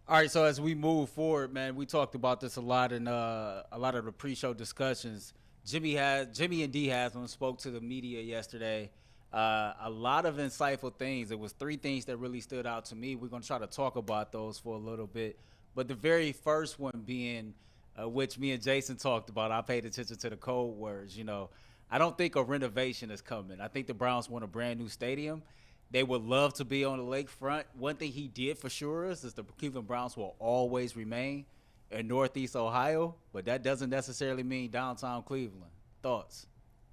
All right, so as we move forward, man, we talked about this a lot in a lot of the pre-show discussions. Jimmy and Dee Haslam spoke to the media yesterday. A lot of insightful things. It was three things that really stood out to me. We're gonna try to talk about those for a little bit, but the very first one being, which me and Jason talked about. I paid attention to the code words. I don't think a renovation is coming. I think the Browns want a brand new stadium. They would love to be on the lakefront. One thing he did for sure is the Cleveland Browns will always remain in Northeast Ohio, but that doesn't necessarily mean downtown Cleveland. Thoughts?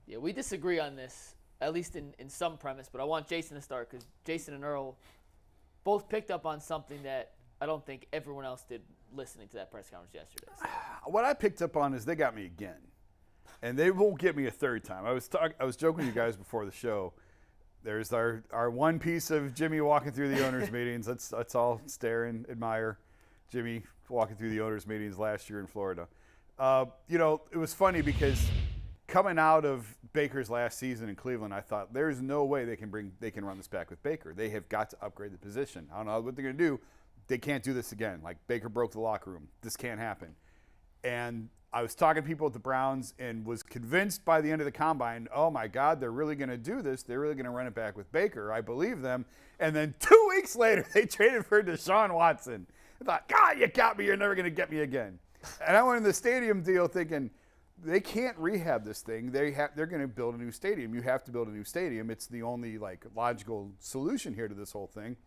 Yeah, we disagree on this, at least in some premise, but I want Jason to start because Jason and Earl both picked up on something that I don't think everyone else did listening to that press conference yesterday. So. What I picked up on is they got me again, and they won't get me a third time. I was joking with you guys before the show. There's our one piece of Jimmy walking through the owners' meetings. Let's all stare and admire Jimmy walking through the owners' meetings last year in Florida. It was funny because coming out of Baker's last season in Cleveland, I thought there's no way they can run this back with Baker. They have got to upgrade the position. I don't know what they're going to do. They can't do this again. Like, Baker broke the locker room. This can't happen. And I was talking to people at the Browns and was convinced by the end of the combine, oh, my God, they're really going to do this. They're really going to run it back with Baker. I believe them. And then 2 weeks later, they traded for Deshaun Watson. I thought, God, you got me. You're never going to get me again. And I went in the stadium deal thinking, they can't rehab this thing. They're going to build a new stadium. You have to build a new stadium. It's the only, logical solution here to this whole thing.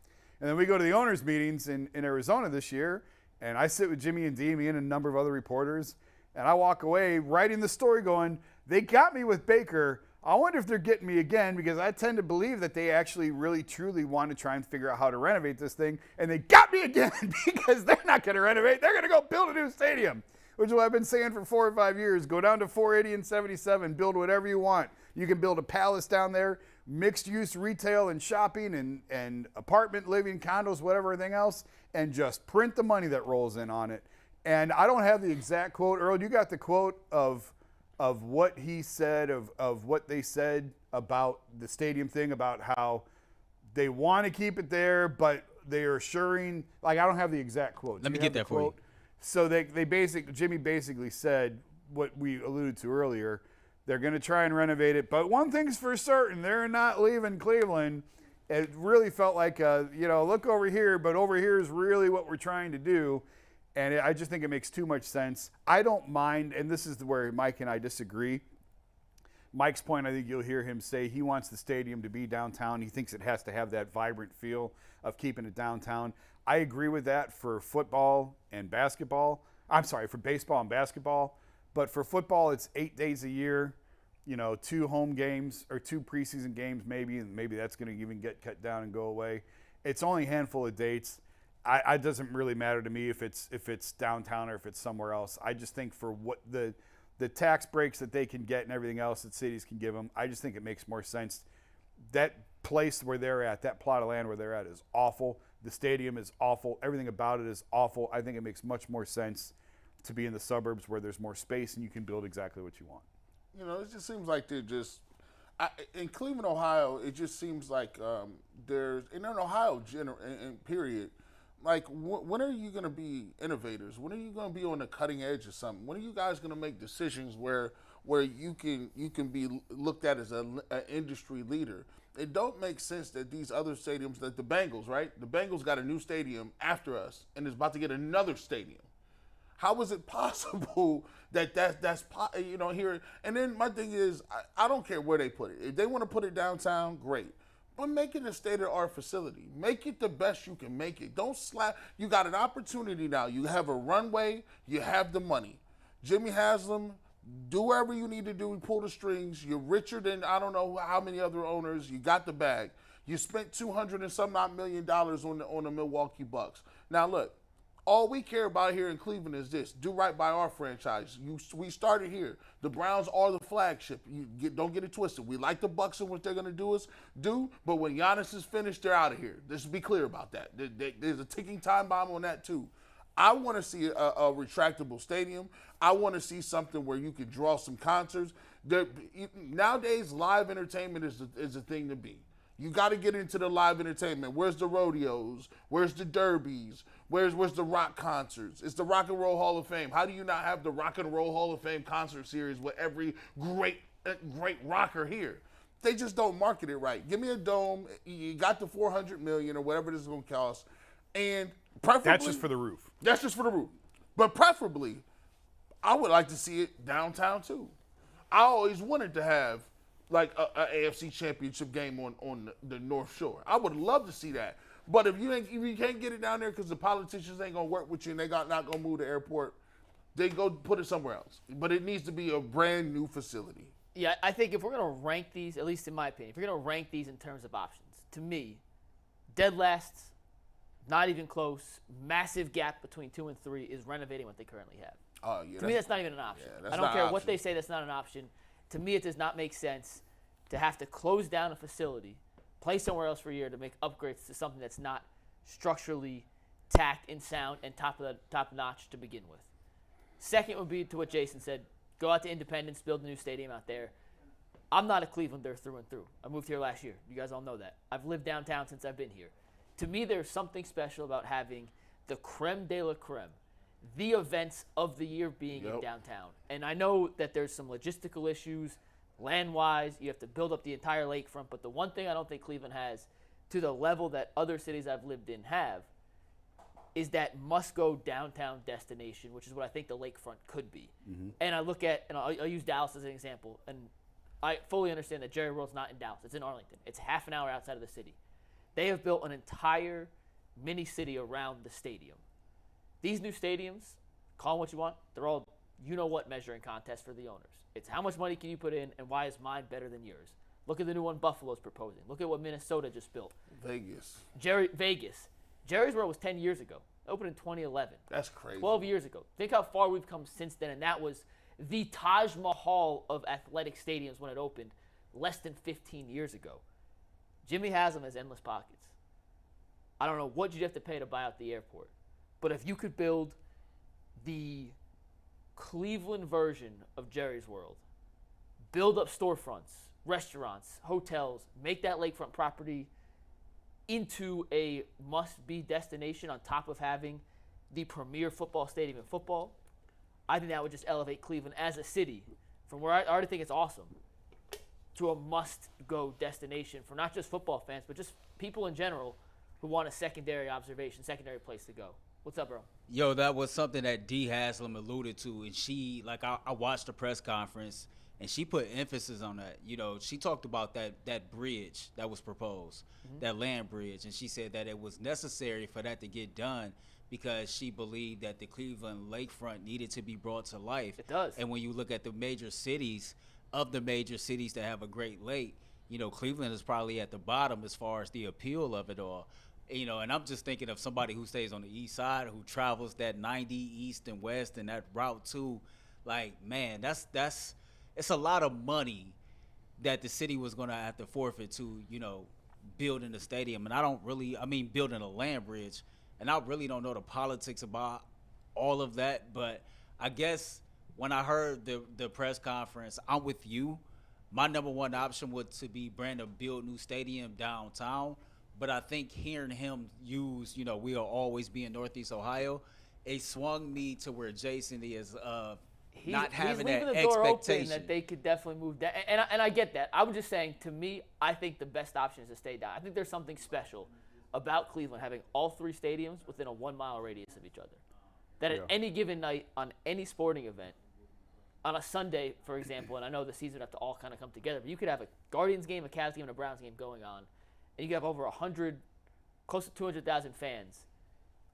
And then we go to the owners' meetings in Arizona this year, and I sit with Jimmy and Dee, me and a number of other reporters, and I walk away writing the story going, they got me with Baker. I wonder if they're getting me again, because I tend to believe that they actually really, truly want to try and figure out how to renovate this thing. And they got me again because they're not going to renovate. They're going to go build a new stadium, which is what I've been saying for 4 or 5 years. Go down to 480 and 77, build whatever you want. You can build a palace down there, mixed-use retail and shopping and apartment living, condos, whatever, everything else, and just print the money that rolls in on it. And I don't have the exact quote. Earl, you got the quote of what he said, of what they said about the stadium thing, about how they want to keep it there, but they are assuring, I don't have the exact quote. Let me get that for you. So Jimmy basically said what we alluded to earlier. They're going to try and renovate it, but one thing's for certain, they're not leaving Cleveland. It really felt like, look over here, but over here is really what we're trying to do. And I just think it makes too much sense. I don't mind, and this is where Mike and I disagree. Mike's point, I think you'll hear him say he wants the stadium to be downtown. He thinks it has to have that vibrant feel of keeping it downtown. I agree with that for football and basketball. I'm sorry, for baseball and basketball. But for football, it's 8 days a year, 2 home games or 2 preseason games maybe, and maybe that's going to even get cut down and go away. It's only a handful of dates. It doesn't really matter to me if it's downtown or if it's somewhere else. I just think for what the tax breaks that they can get and everything else that cities can give them, I just think it makes more sense. That place where they're at, that plot of land where they're at is awful. The stadium is awful. Everything about it is awful. I think it makes much more sense to be in the suburbs where there's more space and you can build exactly what you want. It just seems like they're just in Cleveland, Ohio. It just seems like there's in Ohio, period. Like, when are you going to be innovators? When are you going to be on the cutting edge of something? When are you guys going to make decisions where you can be looked at as an industry leader? It don't make sense that these other stadiums, that the Bengals, right? The Bengals got a new stadium after us and is about to get another stadium. How is it possible that's here? And then my thing is, I don't care where they put it. If they want to put it downtown, great. But make it a state-of-the-art facility. Make it the best you can make it. Don't slap. You got an opportunity now. You have a runway. You have the money. Jimmy Haslam, do whatever you need to do. Pull the strings. You're richer than I don't know how many other owners. You got the bag. You spent $200 and some odd million on the Milwaukee Bucks. Now look, all we care about here in Cleveland is this: do right by our franchise. We started here. The Browns are the flagship. Don't get it twisted. We like the Bucks and what they're going to do, but when Giannis is finished, they're out of here. Let's be clear about that. There's a ticking time bomb on that too. I want to see a retractable stadium. I want to see something where you can draw some concerts. Nowadays, live entertainment is a thing to be. You got to get into the live entertainment. Where's the rodeos? Where's the derbies? Where's the rock concerts? It's the Rock and Roll Hall of Fame. How do you not have the Rock and Roll Hall of Fame concert series with every great rocker here? They just don't market it right. Give me a dome. You got the $400 million or whatever this is going to cost, and preferably That's just for the roof. That's just for the roof. But preferably, I would like to see it downtown too. I always wanted to have like a AFC Championship game on the North Shore. I would love to see that. But if you can't get it down there because the politicians ain't gonna work with you and not gonna move the airport, they go put it somewhere else. But it needs to be a brand new facility. Yeah, I think if we're going to rank these, at least in my opinion, if you're going to rank these in terms of options, to me, dead last, not even close, massive gap between 2 and 3 is renovating what they currently have. Yeah, to me, that's not even an option. Yeah, I don't care what they say, that's not an option. To me, it does not make sense to have to close down a facility, play somewhere else for a year to make upgrades to something that's not structurally tacked and sound and top notch to begin with. Second would be to what Jason said. Go out to Independence, build a new stadium out there. I'm not a Clevelander through and through. I moved here last year. You guys all know that. I've lived downtown since I've been here. To me, there's something special about having the creme de la creme, the events of the year being in downtown. And I know that there's some logistical issues, land-wise. You have to build up the entire lakefront. But the one thing I don't think Cleveland has to the level that other cities I've lived in have is that must-go downtown destination, which is what I think the lakefront could be. Mm-hmm. And I look at, and I'll use Dallas as an example, and I fully understand that Jerry World's not in Dallas. It's in Arlington. It's half an hour outside of the city. They have built an entire mini-city around the stadium. These new stadiums, call them what you want, they're all you-know-what measuring contests for the owners. It's how much money can you put in, and why is mine better than yours? Look at the new one Buffalo's proposing. Look at what Minnesota just built. Vegas. Vegas. Jerry's World was 10 years ago. It opened in 2011. That's crazy. 12 years ago. Think how far we've come since then, and that was the Taj Mahal of athletic stadiums when it opened less than 15 years ago. Jimmy Haslam has endless pockets. I don't know what you'd have to pay to buy out the airport, but if you could build the Cleveland version of Jerry's World, build up storefronts, restaurants, hotels, make that lakefront property into a must-be destination on top of having the premier football stadium in football, I think that would just elevate Cleveland as a city from where I already think it's awesome to a must-go destination for not just football fans, but just people in general who want a secondary observation, secondary place to go. What's up, bro? Yo, that was something that Dee Haslam alluded to, and she, like, I watched the press conference, and she put emphasis on that. You know, she talked about that bridge that was proposed, that land bridge, and she said that it was necessary for that to get done because she believed that the Cleveland lakefront needed to be brought to life. It does. And when you look at the major cities, that have a great lake, you know, Cleveland is probably at the bottom as far as the appeal of it all. You know, and I'm just thinking of somebody who stays on the east side, who travels that 90 east and west and that route too. Like, man, it's a lot of money that the city was going to have to forfeit to, you know, building the stadium. And building a land bridge. And I really don't know the politics about all of that. But I guess when I heard the press conference, I'm with you. My number one option would to be Brandon build new stadium downtown. But I think hearing him use, you know, we'll always be in Northeast Ohio, it swung me to where Jason is not having that expectation. He's leaving the door open that they could definitely move down. And I get that. I was just saying, to me, I think the best option is to stay down. I think there's something special about Cleveland having all 3 stadiums within a 1-mile radius of each other. That at any given night on any sporting event, on a Sunday, for example, and I know the season would have to all kind of come together, but you could have a Guardians game, a Cavs game, and a Browns game going on, and you could have over 100, close to 200,000 fans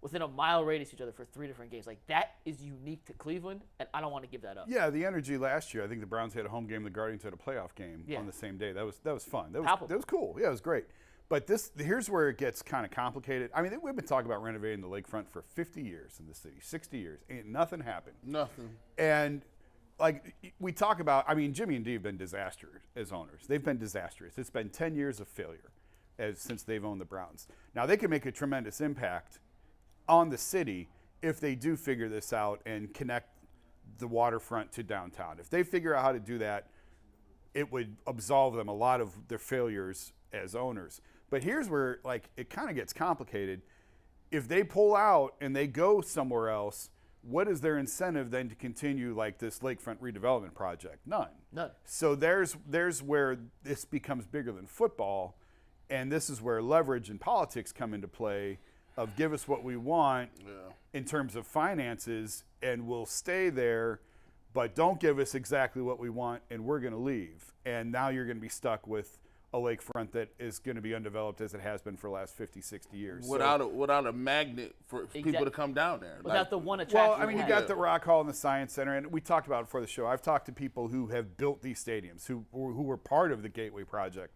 within a mile radius of each other for 3 different games. Like, that is unique to Cleveland, and I don't want to give that up. Yeah, the energy last year. I think the Browns had a home game, the Guardians had a playoff game on the same day. That was fun. That was cool. Yeah, it was great. But here's where it gets kind of complicated. I mean, we've been talking about renovating the lakefront for 50 years in the city, 60 years. Ain't nothing happened. Nothing. And like we talk about, I mean, Jimmy and Dee have been disastrous as owners. They've been disastrous. It's been 10 years of failure since they've owned the Browns. Now, they can make a tremendous impact on the city if they do figure this out and connect the waterfront to downtown. If they figure out how to do that, it would absolve them a lot of their failures as owners. But here's where, like, it kind of gets complicated if they pull out and they go somewhere else, what is their incentive then to continue like this lakefront redevelopment project? None. So there's where this becomes bigger than football, and this is where leverage and politics come into play of give us what we want in terms of finances, and we'll stay there, but don't give us exactly what we want, and we're going to leave. And now you're going to be stuck with a lakefront that is going to be undeveloped as it has been for the last 50, 60 years. Without a magnet for people to come down there. Without the one attraction. Well, I mean, you got the Rock Hall and the Science Center, and we talked about it before the show. I've talked to people who have built these stadiums, who were part of the Gateway Project,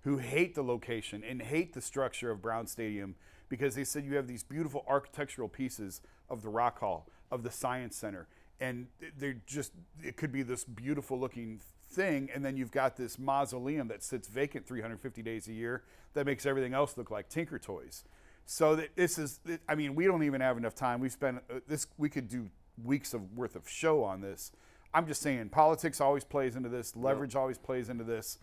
who hate the location and hate the structure of Brown Stadium because they said you have these beautiful architectural pieces of the Rock Hall, of the Science Center, and it could be this beautiful looking thing, and then you've got this mausoleum that sits vacant 350 days a year that makes everything else look like Tinker Toys. So that I mean, we don't even have enough time. We've spent we could do weeks worth of show on this. I'm just saying, politics always plays into this, leverage always plays into this,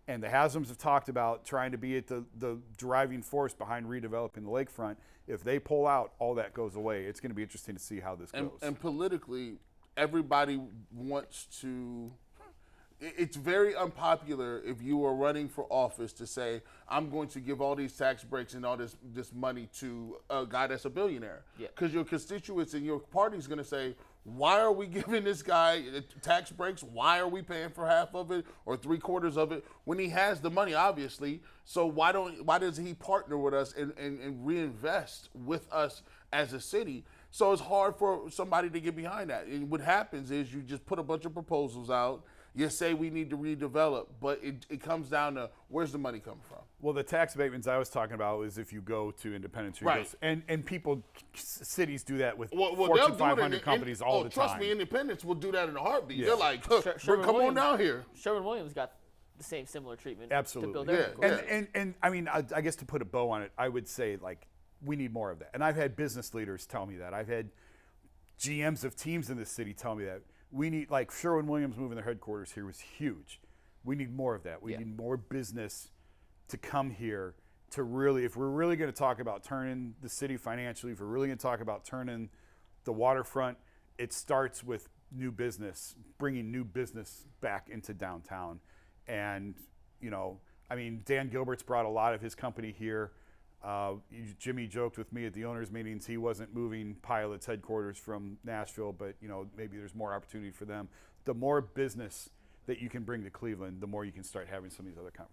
and the Haslams have talked about trying to be at the driving force behind redeveloping the lakefront. If they pull out, all that goes away. It's going to be interesting to see how this goes. And politically, everybody wants to. It's very unpopular if you are running for office to say, I'm going to give all these tax breaks and all this money to a guy that's a billionaire. Because your constituents and your party's going to say, why are we giving this guy tax breaks? Why are we paying for half of it or 3/4 of it when he has the money, obviously? So why doesn't he partner with us and reinvest with us as a city? So it's hard for somebody to get behind that. And what happens is you just put a bunch of proposals out. You say we need to redevelop, but it comes down to where's the money coming from? Well, the tax abatements I was talking about is if you go to Independence, right? And people, cities do that with Fortune Fortune 500 companies all the time. Trust me, Independence will do that in a heartbeat. Yeah. They're like, come on down here. Sherwin-Williams got the same similar treatment. Absolutely. To build their headquarters. And I mean, I guess to put a bow on it, I would say like we need more of that. And I've had business leaders tell me that. I've had GMs of teams in this city tell me that. We need, like Sherwin-Williams moving their headquarters here was huge. We need more of that. We need more business to come here to really, if we're really going to talk about turning the city financially, if we're really going to talk about turning the waterfront, it starts with new business, bringing new business back into downtown. And, you know, I mean, Dan Gilbert's brought a lot of his company here. Jimmy joked with me at the owners' meetings he wasn't moving Pilot's headquarters from Nashville, but you know maybe there's more opportunity for them. The more business that you can bring to Cleveland, the more you can start having some of these other conversations.